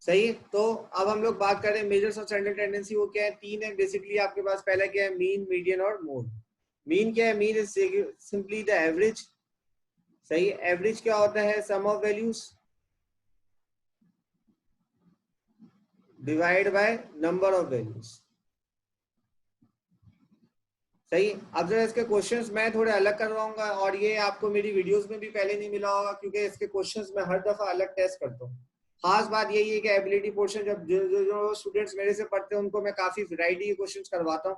सही है। तो अब हम लोग बात करें मेजर्स ऑफ सेंट्रल टेंडेंसी, वो क्या है, तीन है बेसिकली आपके पास। पहला क्या है, मीन, मीडियन और मोड। मीन क्या है, mean is simply the average. सही है। एवरेज क्या होता है, sum of values divide by number of values. सही। अब जरा इसके क्वेश्चंस मैं थोड़े अलग करवाऊंगा, और ये आपको मेरी वीडियोस में भी पहले नहीं मिला होगा, क्योंकि इसके क्वेश्चंस मैं हर दफा अलग टेस्ट करता हूँ। खास बात यही है कि एबिलिटी पोर्शन जब जो स्टूडेंट्स मेरे से पढ़ते हैं उनको मैं काफी वैरायटी के क्वेश्चंस करवाता हूँ,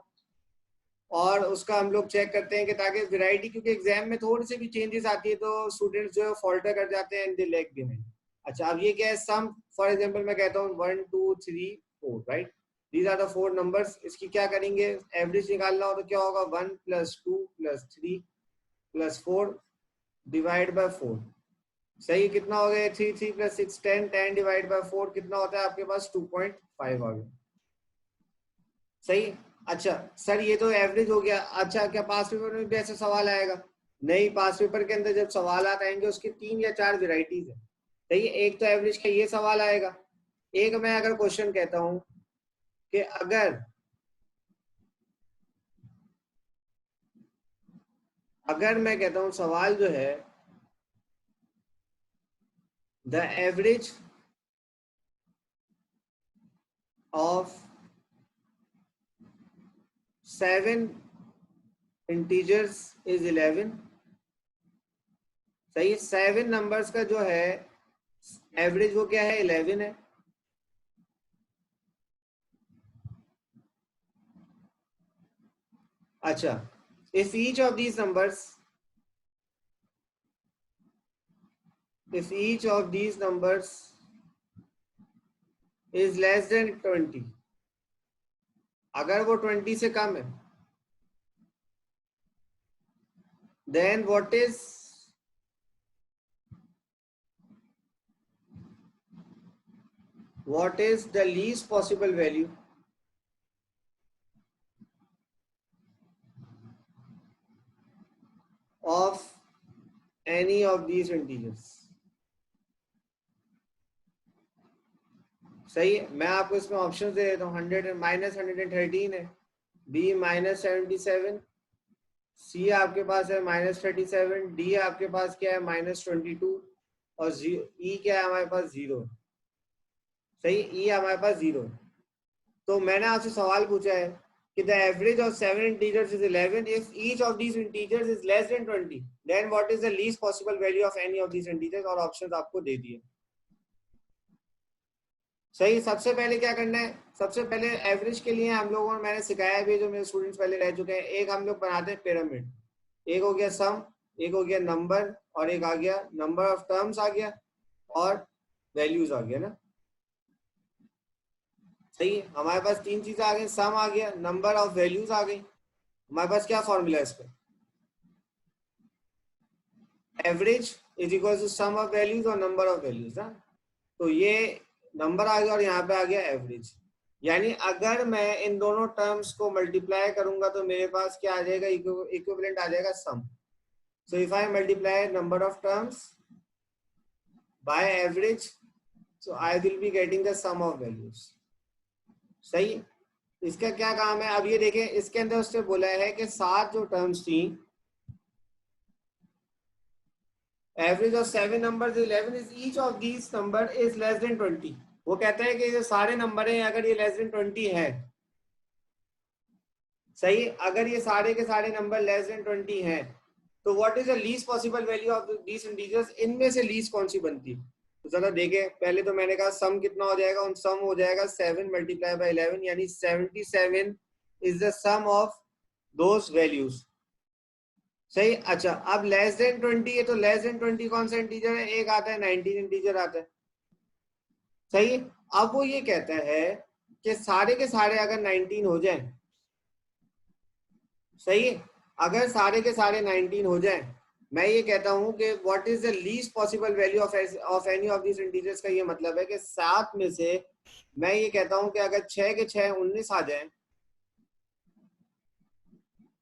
और उसका हम लोग चेक करते हैं कि ताकि वैरायटी, क्योंकि एग्जाम में थोड़ी सी भी चेंजेस आती है तो स्टूडेंट्स जो है फॉल्टर कर जाते हैं एंड दे लैग बिहाइंड। अच्छा, अब ये क्या है, सम फॉर एग्जांपल मैं कहता हूँ 1 2 3 4, right, these are the 4 numbers. इसकी क्या करेंगे, एवरेज निकालना हो तो क्या होगा, 1 + 2 + 3 + 4 डिवाइड बाय 4। सही, कितना हो गया, 3 3 + 6 10 10 डिवाइड बाय 4 कितना होता है आपके पास, 2.5 आ गया। सही। अच्छा सर, ये तो एवरेज हो गया। अच्छा, क्या पास पेपर में भी ऐसा सवाल आएगा? नहीं, पास पेपर के अंदर जब सवाल आएंगे उसकी 3 या 4 वेराइटीज है। सही है। एक तो एवरेज का ये सवाल आएगा। एक मैं अगर क्वेश्चन कहता हूं कि अगर मैं कहता हूं सवाल जो है, the average of 7 integers is 11। सही है। 7 नंबर्स का जो है एवरेज वो क्या है, 11 है। अच्छा, if each of these numbers is less than 20, अगर वो 20 से कम है, then what is the least possible value of any of these integers? सही है। मैं आपको इसमें ऑप्शन दे देता हूँ, 100 - 113 है, बी -77, सी आपके पास है -37, डी आपके पास क्या है -22, और ई क्या है हमारे पास 0। सही, ई हमारे पास 0। तो मैंने आपसे सवाल पूछा है कि the average of 7 integers is 11, if each of these integers is less than 20, then what is the least possible value of any of these integers, और ऑप्शंस आपको दे दिए। सही। सबसे पहले क्या करना है, सबसे पहले एवरेज के लिए हम लोगों ने, मैंने सिखाया भी, जो मेरे स्टूडेंट्स पहले रह चुके हैं, एक हम लोग बनाते हैं पिरामिड। एक हो गया सम, एक हो गया नंबर, और एक आ गया नंबर ऑफ टर्म्स आ गया, और वैल्यूज आ गया ना। सही है। हमारे पास 3 चीजें आ गई, सम आ गया, नंबर ऑफ वैल्यूज आ गई। हमारे पास क्या फॉर्मूला है इस पर, average is equal to sum of values और नंबर ऑफ वैल्यूज ना। तो ये नंबर आ गया और यहाँ पे आ गया एवरेज। यानी अगर मैं इन दोनों टर्म्स को मल्टीप्लाई करूंगा तो मेरे पास क्या आ जाएगा, इक्विवेलेंट आ जाएगा sum. So if I multiply number of terms by average, so I will be getting the sum of values. सही। इसका क्या काम है, अब ये देखें, इसके अंदर उससे बोला है कि 7 जो टर्म्स थी, average of 7 numbers 11 is each of these number is less than 20। वो कहता है कि जो सारे नंबर हैं अगर ये लेस देन 20 है, सही, अगर ये सारे के सारे नंबर लेस देन 20 हैं, तो what is the least possible value of these integers, इनमें से लीस्ट कौन सी बनती है। तो जरा देखें, पहले तो मैंने कहा सम कितना हो जाएगा, उन सम हो जाएगा 7 × 11, यानी 77 is the sum of those values. सही। अच्छा, अब लेस देन 20 है, तो लेस देन 20 कौन सा इंटीजर है, एक आता है 19 इंटीजर आता है। सही। अब वो ये कहता है कि सारे के सारे अगर 19 हो जाए, सही, अगर सारे के सारे 19 हो जाए, मैं ये कहता हूं कि what is the least possible value of any of this integers, का ये मतलब है कि 7 में से मैं ये कहता हूं कि अगर 6 के 6 19 आ जाए,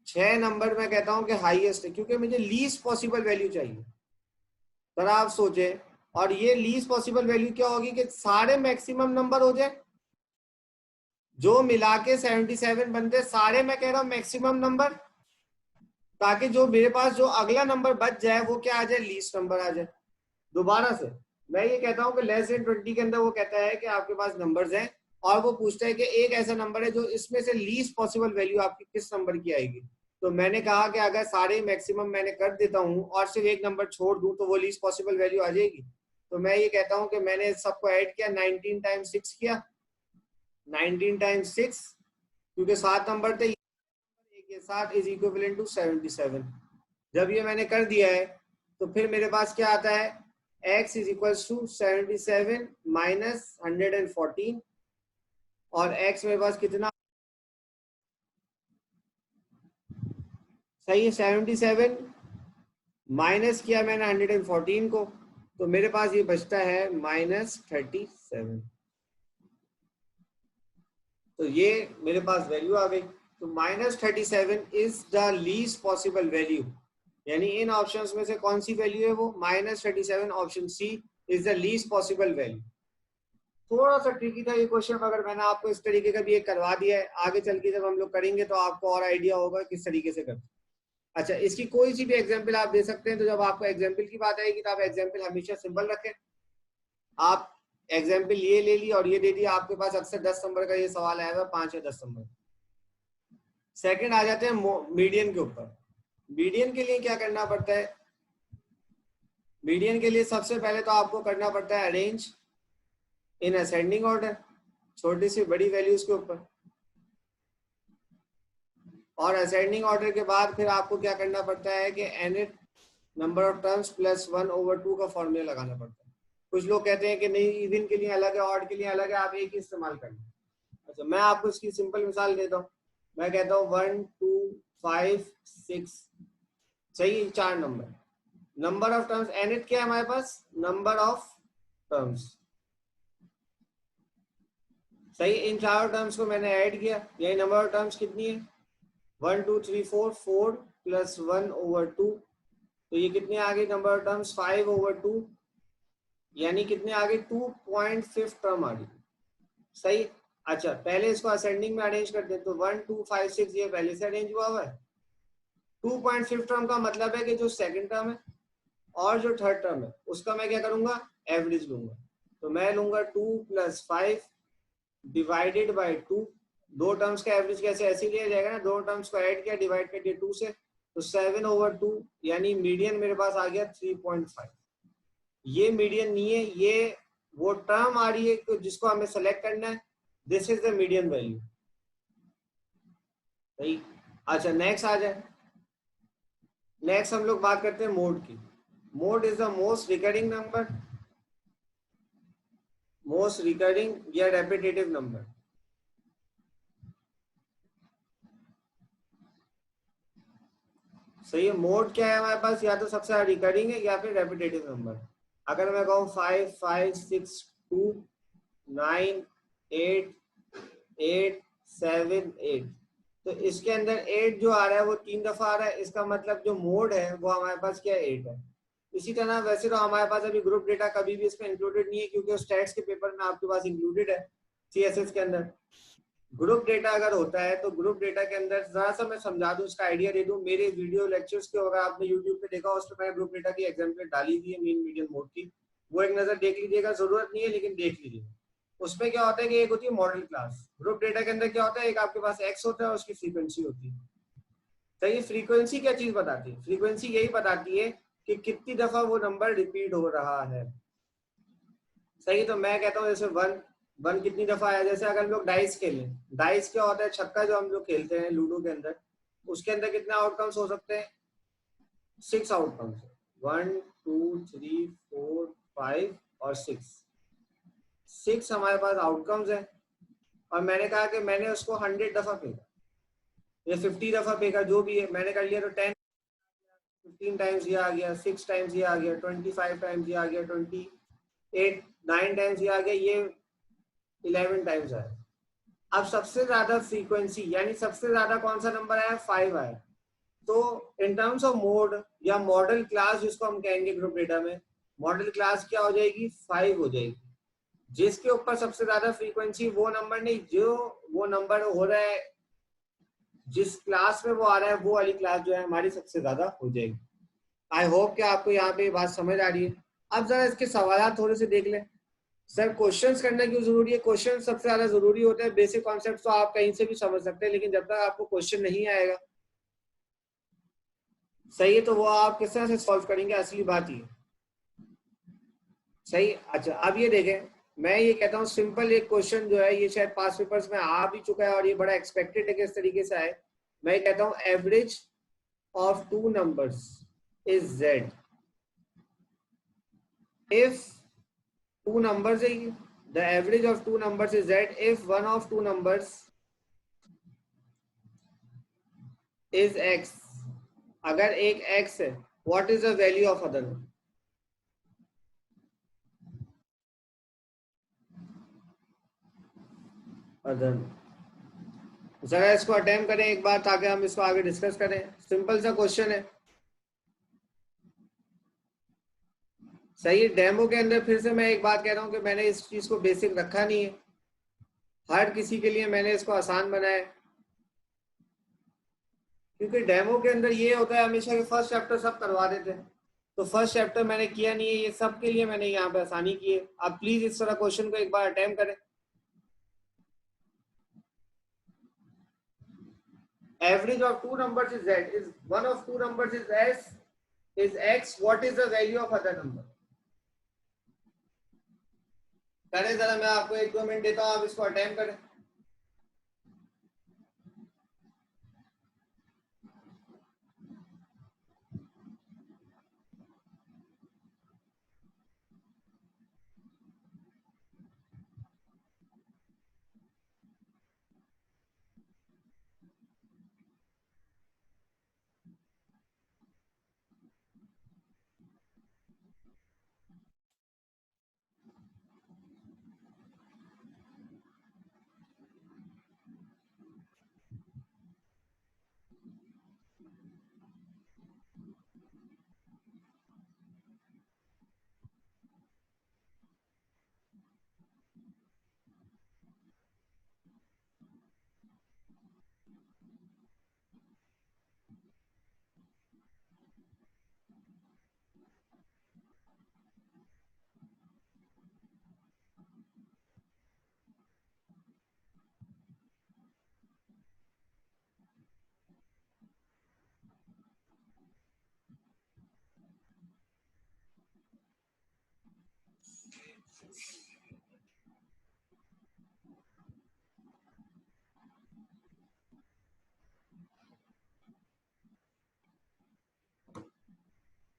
6 नंबर मैं कहता हूं कि हाईएस्ट है, क्योंकि मुझे लीस्ट पॉसिबल वैल्यू चाहिए। जरा आप सोचें और ये लीस्ट पॉसिबल वैल्यू क्या होगी कि सारे मैक्सिमम नंबर हो जाए जो मिला के 77 बनते, सारे मैं कह रहा हूं मैक्सिमम नंबर, ताकि जो मेरे पास जो अगला नंबर बच जाए वो क्या आ जाए, लीस्ट नंबर आ जाए। दोबारा से मैं ये कहता हूं कि लेस देन 20 के अंदर वो कहता है कि आपके पास नंबर्स हैं और वो पूछता है कि एक ऐसा नंबर है जो इसमें से लीस्ट पॉसिबल वैल्यू आपकी किस नंबर की आएगी। तो मैंने कहा कि अगर सारे मैक्सिमम मैंने कर देता हूं और सिर्फ एक नंबर छोड़ दूं तो वो लीस्ट पॉसिबल वैल्यू आ जाएगी। तो मैं ये कहता हूं कि मैंने सबको ऐड किया, 19 टाइम्स 6 किया, 19 टाइम्स 6 क्योंकि 7 नंबर थे, एक ये 7 इज इक्विवेलेंट टू 77। जब ये मैंने कर दिया है तो फिर मेरे पास क्या आता है, x is equal to 77 minus 114 और x मेरे पास कितना सही है, 77 माइनस किया मैंने 114 को, तो मेरे पास ये बचता है -37। तो ये मेरे पास वैल्यू आ गई। तो -37 is the least possible value, यानी इन ऑप्शंस में से कौन सी वैल्यू है वो -37, option C is the least possible value. थोड़ा सा ट्रिकी था ये क्वेश्चन, अगर मैंने आपको इस तरीके का भी एक करवा दिया है, आगे चल के जब हम लोग करेंगे तो आपको और आइडिया होगा किस तरीके से करते। अच्छा, इसकी कोई सी भी एग्जांपल आप दे सकते हैं, तो जब आपको एग्जांपल की बात आएगी तो आप एग्जांपल हमेशा सिंपल रखें। आप एग्जांपल ये ले ली और ये दे दिया, आपके पास अक्सर 10 नंबर का ये सवाल आएगा, 5 या 10 नंबर। सेकंड आ जाते हैं मीडियन के ऊपर। मीडियन के लिए क्या करना पड़ता है, मीडियन के लिए सबसे पहले तो आपको करना पड़ता है अरेंज इन असेंडिंग ऑर्डर, छोटी सी बड़ी वैल्यूज के ऊपर, और असेंडिंग ऑर्डर के बाद फिर आपको क्या करना पड़ता है कि nth number of terms plus 1/2 का फॉर्मूला लगाना पड़ता है। कुछ लोग कहते हैं कि नहीं, इवन के लिए अलग है, ऑड के लिए अलग है, आप एक ही इस्तेमाल करना। अच्छा, मैं आपको इसकी सिंपल मिसाल देता हूँ। मैं कहता हूँ 1 2 5 6, सही, 4 number. Number of terms nth क्या है हमारे पास, नंबर ऑफ टर्म्स, सही। इन चारों टर्म्स को मैंने ऐड किया, यही नंबर ऑफ टर्म्स कितनी है, 1 2 3 4, 4 प्लस 1/2, तो ये कितने आ गए नंबर ऑफ टर्म्स, 5/2, यानी कितने आ गए, 2.5 टर्म आ गई, सही। अच्छा, पहले इसको असेंडिंग में अरेंज करते हैं, तो 1 2 5 6 ये पहले से अरेंज हुआ है। 2.5 टर्म का मतलब है कि जो सेकंड टर्म है और जो थर्ड टर्म है उसका मैं क्या करूंगा, एवरेज लूंगा। तो मैं लूंगा 2 + 5 डिवाइडेड बाय 2। दो टर्म्स का एवरेज कैसे ऐसे लिया जाएगा ना, दो टर्म्स को ऐड किया, डिवाइड कर दिया 2 से, तो 7/2, यानी मीडियन मेरे पास आ गया 3.5। ये मीडियन नहीं है, ये वो टर्म आ रही है जिसको हमें सेलेक्ट करना है, this is the median value, सही। अच्छा, नेक्स्ट आ जाए। नेक्स्ट हम लोग बात करते हैं मोड की। Mode is the most recurring number, most recurring या रेपिटेटिव नंबर। सही है, मोड क्या है हमारे पास, या तो सबसे रिकरिंग है या फिर रेपिटेटिव नंबर। अगर मैं कहूँ 5 5 6 2 9 8 8 7 8, तो इसके अंदर 8 जो आ रहा है वो 3 दफा आ रहा है, इसका मतलब जो मोड है वो हमारे पास क्या है, 8 है। इसी तरह वैसे तो हमारे पास अभी ग्रुप डेटा कभी भी इसमें इंक्लूडेड नहीं है, क्योंकि स्टैट्स के पेपर में आपके पास इंक्लूडेड है सीएसएस के अंदर। ग्रुप डेटा अगर होता है तो ग्रुप डेटा के अंदर जरा सा मैं समझा दूं, उसका आइडिया दे दूं। मेरे वीडियो लेक्चर्स के अगर आपने यूट्यूब पे देखा, उस पर मैंने ग्रुप डेटा की एग्जाम्पल डाली थी मीन मीडियन मोड की, वो एक नजर देख लीजिएगा, जरूरत नहीं है लेकिन देख लीजिएगा। उसमें क्या होता है कि एक होती है मॉडल क्लास। ग्रुप डेटा के अंदर क्या होता है, एक आपके पास एक्स होता है, उसकी फ्रीक्वेंसी होती है। तो ये फ्रीक्वेंसी क्या चीज बताती है, फ्रीक्वेंसी यही बताती है कि कितनी दफा वो नंबर रिपीट हो रहा है, सही। तो मैं कहता हूँ जैसे 1 कितनी दफा आया, जैसे अगर हम लोग डाइस खेलें, डाइस क्या होता है, छक्का जो हम लोग खेलते हैं लूडो के अंदर, उसके अंदर कितने आउटकम्स हो सकते हैं, 6 आउटकम्स, 1 2 3 4 5 और 6 हमारे पास आउटकम्स है। और मैंने कहा कि मैंने उसको 100 दफा फेंका या 50 दफा फेंका, जो भी है मैंने कर लिया, तो 10 15 टाइम्स ये आ गया, 6 टाइम्स ये आ गया, 25 टाइम्स ये आ गया, 28 9 टाइम्स ये आ गया, ये 11 टाइम्स आया। अब सबसे ज्यादा फ्रीक्वेंसी यानी सबसे ज्यादा कौन सा नंबर आया, 5 आया। तो इन टर्म्स ऑफ मोड या मॉडल क्लास जिसको हम कहेंगे ग्रुप डेटा में, मॉडल क्लास क्या हो जाएगी, 5 हो जाएगी। जिसके ऊपर सबसे ज्यादा फ्रीक्वेंसी, वो नंबर नहीं, जो वो नंबर हो रहा है जिस क्लास में वो आ रहा है, वो वाली क्लास जो है हमारी सबसे ज्यादा हो जाएगी। आई होप कि आपको यहाँ पे बात समझ आ रही है। अब जरा इसके सवाल थोड़े से देख लें। सर क्वेश्चंस करना क्यों जरूरी है? क्वेश्चन सबसे ज्यादा जरूरी होता है। बेसिक कॉन्सेप्ट तो आप कहीं से भी समझ सकते हैं, लेकिन जब तक आपको क्वेश्चन नहीं आएगा, सही है, तो वो आप किस तरह से सॉल्व करेंगे, असली बात ही है। सही। अच्छा, अब ये देखें, मैं ये कहता हूँ सिंपल एक क्वेश्चन जो है, ये शायद पास पेपर्स में आ भी चुका है और ये बड़ा एक्सपेक्टेड है कि इस तरीके से आए। मैं कहता हूँ average of two numbers is Z if two numbers है, the average of two numbers is z if one of two numbers is x। अगर एक x है, what is the value of other number? other जरा इसको attempt करें एक बार, ताकि हम इसको आगे डिस्कस करें। सिंपल सा क्वेश्चन है, सही है। डेमो के अंदर फिर से मैं एक बात कह रहा हूँ कि मैंने इस चीज को बेसिक रखा नहीं है, हर किसी के लिए मैंने इसको आसान बनाया है। क्योंकि डेमो के अंदर ये होता है हमेशा कि फर्स्ट चैप्टर सब करवा देते हैं, तो फर्स्ट चैप्टर मैंने किया नहीं है, ये सब के लिए मैंने यहाँ पे आसानी की है। आप प्लीज इस तरह क्वेश्चन को एक बार अटेम्प्ट करें। Average of two numbers is z, is one of two numbers is s, is x, what is the value of other number? करें जरा, मैं आपको 1-2 मिनट देता हूँ, आप इसको अटेम्प्ट करें।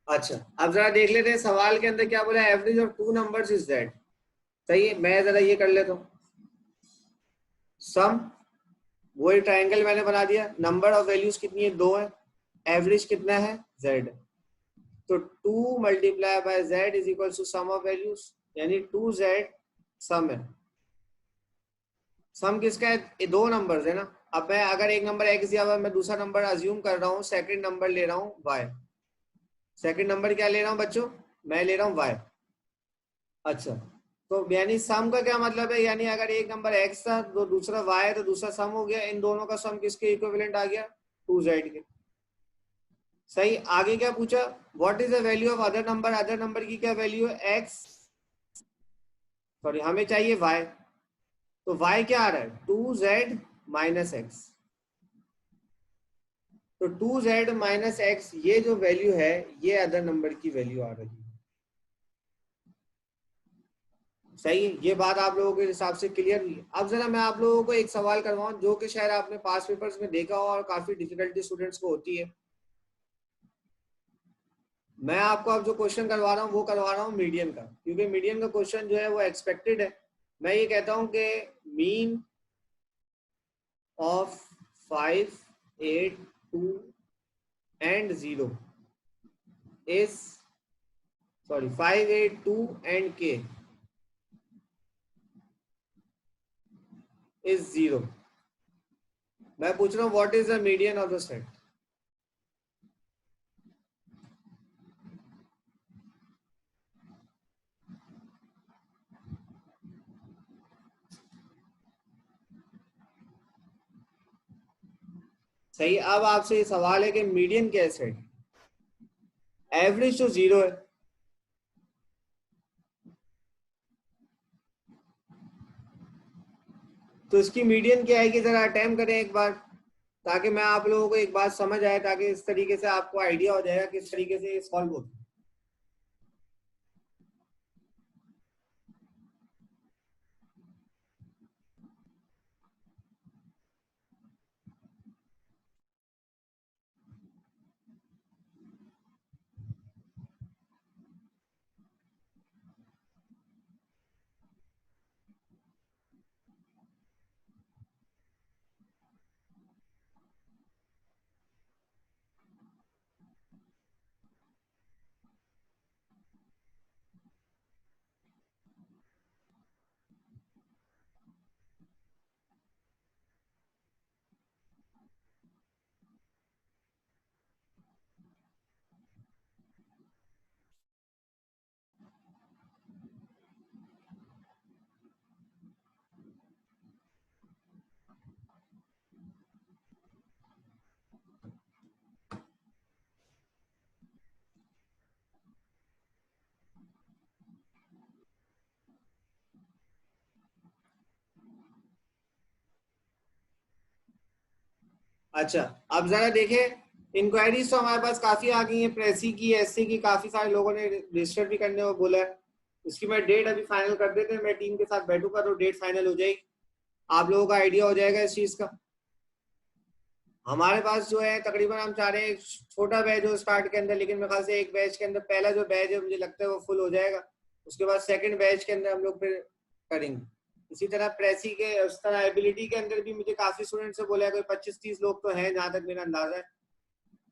अच्छा, अब जरा देख लेते हैं सवाल के अंदर क्या बोला, average of two numbers is that. सही है, मैं जरा ये कर लेता हूँ। सम, वही ट्रायंगल मैंने बना दिया। नंबर ऑफ वैल्यूज कितनी है, 2 है। एवरेज कितना है, z। तो 2 multiply by z is equal to sum of values, यानी 2z सम है। सम किसका है, ये दो नंबर्स है ना। अब मैं अगर एक नंबर x दिया हुआ, मैं दूसरा नंबर अज्यूम कर रहा हूँ, सेकंड नंबर ले रहा हूँ y। सेकंड नंबर क्या ले रहा हूँ बच्चों, मैं ले रहा हूँ y। अच्छा, तो यानी सम का क्या मतलब है, यानी अगर एक नंबर x था तो दूसरा y है, तो दूसरा सम हो गया। इन दोनों का सम किसके इक्विवेलेंट आ गया, 2z के। सही। आगे क्या पूछा, what is the value of other number, other number की क्या वैल्यू है, x, सॉरी हमें चाहिए y। तो y क्या आ रहा है, 2z माइनस एक्स। तो 2z माइनस एक्स, ये जो वैल्यू है, ये अदर नंबर की वैल्यू आ रही है। सही है, ये बात आप लोगों के हिसाब से क्लियर हुई है। अब जरा मैं आप लोगों को एक सवाल करवाऊं, जो कि शायद आपने पास पेपर्स में देखा हो और काफी डिफिकल्टी स्टूडेंट्स को होती है। मैं आपको अब जो क्वेश्चन करवा रहा हूँ वो करवा रहा हूँ मीडियन का, क्योंकि मीडियन का क्वेश्चन जो है वो एक्सपेक्टेड है। मैं ये कहता हूँ कि mean of 5, 8, 2 and 0 is, sorry 5, 8, 2 and k is 0। मैं पूछ रहा हूँ what is the median of the set. सही। अब आपसे ये सवाल है कि मीडियन कैसे है? एवरेज तो 0 है, तो इसकी मीडियन क्या आएगी? जरा अटेम्प्ट करें एक बार, ताकि मैं आप लोगों को एक बात समझ आए, ताकि इस तरीके से आपको आइडिया हो जाएगा किस तरीके से ये सॉल्व होता है। अच्छा, अब जरा देखें, इंक्वायरीज तो हमारे पास काफी आ गई हैं, प्रेसी की, एससी की, काफी सारे लोगों ने रजिस्टर भी करने को बोला है। इसकी मैं डेट अभी फाइनल कर देते हैं, मैं टीम के साथ बैठूंगा तो डेट फाइनल हो जाएगी, आप लोगों का आइडिया हो जाएगा इस चीज का। हमारे पास जो है तकरीबन हम चाह रहे हैं छोटा बैच हो स्टार्ट के अंदर, लेकिन मेरे ख्याल से एक बैच के अंदर पहला जो बैच है मुझे लगता है वो फुल हो जाएगा, उसके बाद सेकंड बैच के अंदर हम लोग फिर करेंगे। इसी तरह प्रेसी के उस तरह एबिलिटी के अंदर भी मुझे काफी स्टूडेंट से बोला है, कोई 25-30 लोग तो हैं जहां तक मेरा अंदाजा है।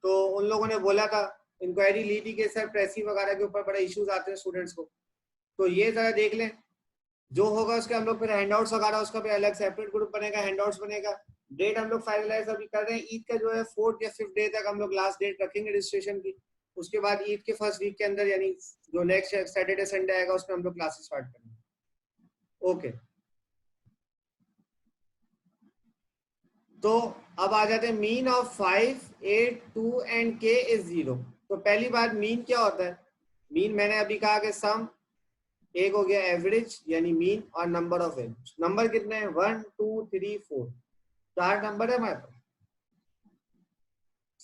तो उन लोगों ने बोला था, इंक्वायरी ली थी कि सर प्रेसी वगैरह के ऊपर बड़े इश्यूज आते हैं स्टूडेंट्स को, तो ये जरा देख लें, जो होगा उसके हम लोग फिर हैंडआउट्स वगैरह उसका भी अलग सेपरेट ग्रुप बनेगा, हैंडआउट्स बनेगा। डेट हम लोग फाइनलाइज अभी कर रहे हैं, ईद का जो है 4th या 5th डे तक हम लोग लास्ट डेट रखेंगे रजिस्ट्रेशन की। उसके बाद ईद के फर्स्ट वीक के अंदर, यानी जो नेक्स्ट सैटरडे संडे आएगा उसमें हम लोग क्लासेस स्टार्ट करेंगे। ओके, तो अब आ जाते हैं mean of 5, 8, 2 and k is 0। तो पहली बात, मीन क्या होता है? मीन मैंने अभी कहा कि सम, एक हो गया एवरेज यानी मीन, और नंबर ऑफ एवरेज। नंबर कितने हैं? 1, 2, 3, 4, 4 नंबर है हमारे पास,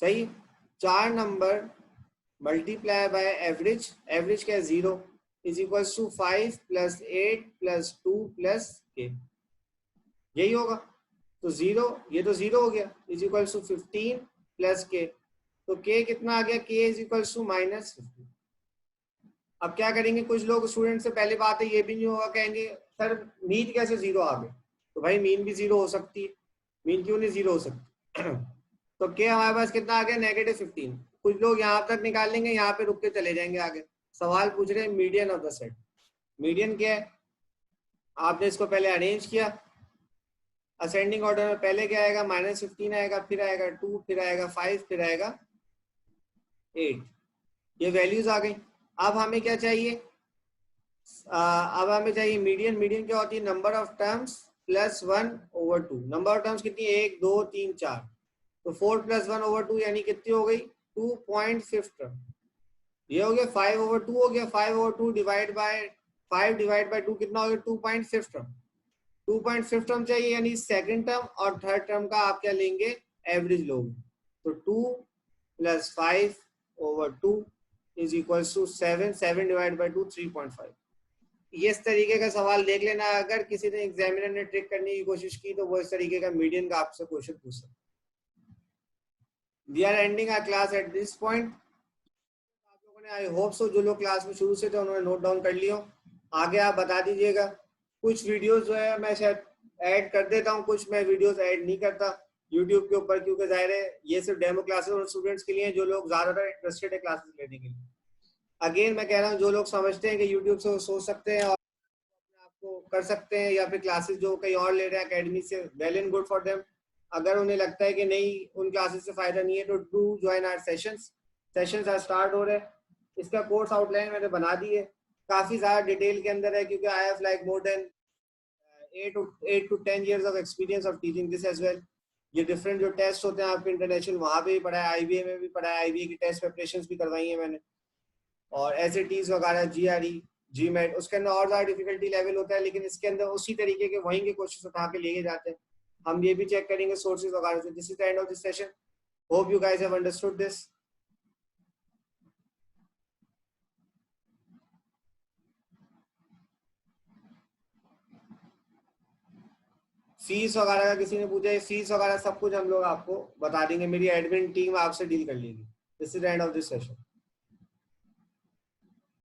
सही। 4 number multiply by average, average क्या है? 0, इज इक्वल टू 5 + 8 + 2 + k, यही होगा। तो 0, ये तो 0 हो गया, इज इक्वल टू 15 + k, तो k कितना आ गया? k is equal to -15। अब क्या करेंगे, कुछ लोग स्टूडेंट से पहली बात है ये भी नहीं होगा, कहेंगे सर मीन कैसे 0 आ गए? तो भाई मीन भी 0 हो सकती है, मीन क्यों नहीं 0 हो सकती? तो क्या हमारे पास कितना आ गया? -15। कुछ लोग यहाँ तक निकाल लेंगे, यहाँ पे रुक के चले जाएंगे आगे। सवाल पूछ रहे हैं median of the set. Median क्या है? आपने इसको पहले अरेंज किया असेंडिंग ऑर्डर में, पहले क्या आएगा? -15 आएगा, फिर आएगा 2, फिर आएगा 5, फिर आएगा 8। ये वैल्यूज आ गई। अब हमें क्या चाहिए? अब हमें चाहिए मीडियन। मीडियन क्या होती है? Number of terms +1/2। Number of terms कितनी? 1, 2, 3, 4, तो 4 + 1/2 यानी कितनी हो गई? 2.5 टर्म। ये हो गया 5/2 हो गया। 5/2 डिवाइड बाय 5 डिवाइड बाय 2 कितना हो गया? 2.5 टर्म। 2.5 टर्म चाहिए, यानी सेकंड टर्म और थर्ड टर्म का आप क्या लेंगे? एवरेज लोगे। तो 2 + 5/2 is equal to 7, 7 divide by 2 3.5। ये इस तरीके का सवाल देख लेना, अगर किसी ने एग्जामिनर ने ट्रिक करने की कोशिश की तो वो इस तरीके का मीडियन का आपसे क्वेश्चन पूछ सकते। We are ending our class at this point. आप लोगों ने, आई होप सो, जो लोग क्लास में शुरू से थे उन्होंने नोट डाउन कर लियो। आगे आप बता दीजिएगा। कुछ वीडियोस जो है मैं शायद ऐड कर देता हूँ, कुछ मैं वीडियोस ऐड नहीं करता यूट्यूब के ऊपर, क्योंकि जाहिर है ये सिर्फ डेमो क्लासेस और स्टूडेंट्स के लिए हैं जो लोग ज्यादातर इंटरेस्टेड है क्लासेस लेने के लिए। अगेन मैं कह रहा हूँ, जो लोग समझते हैं कि यूट्यूब से वो सोच सकते हैं और आपको कर सकते हैं, या फिर क्लासेस जो कहीं और ले रहे हैं अकेडमी से, well and good for them. अगर उन्हें लगता है कि नहीं उन क्लासेस से फायदा नहीं है, तो do join our sessions. Sessions आज स्टार्ट हो रहे हैं। इसका कोर्स आउटलाइन मैंने बना दी है, काफी ज्यादा डिटेल के अंदर है, क्योंकि I have like more than 8 to 10 years of experience of teaching this as well. ये डिफरेंट जो टेस्ट होते हैं आपके इंटरनेशनल, वहाँ पे भी पढ़ा है, आईबीए में भी पढ़ा है, आईबीए की टेस्ट प्रिपरेशंस भी करवाई है मैंने, और एसएटीज वगैरह, जीआरई, जीमेट, उसके अंदर और ज्यादा डिफिकल्टी लेवल होता है, लेकिन इसके अंदर उसी तरीके के वहीं के क्वेश्चन उठा के लेके जाते हैं। हम ये भी चेक करेंगे सोर्सेज वगैरह से। This is the end of this session, hope you guys have understood this. Fees वगैरह का किसी ने पूछा है, फीस वगैरह सब कुछ हम लोग आपको बता देंगे, मेरी एडमिन टीम आपसे डील कर लेगी। This is the end of this session.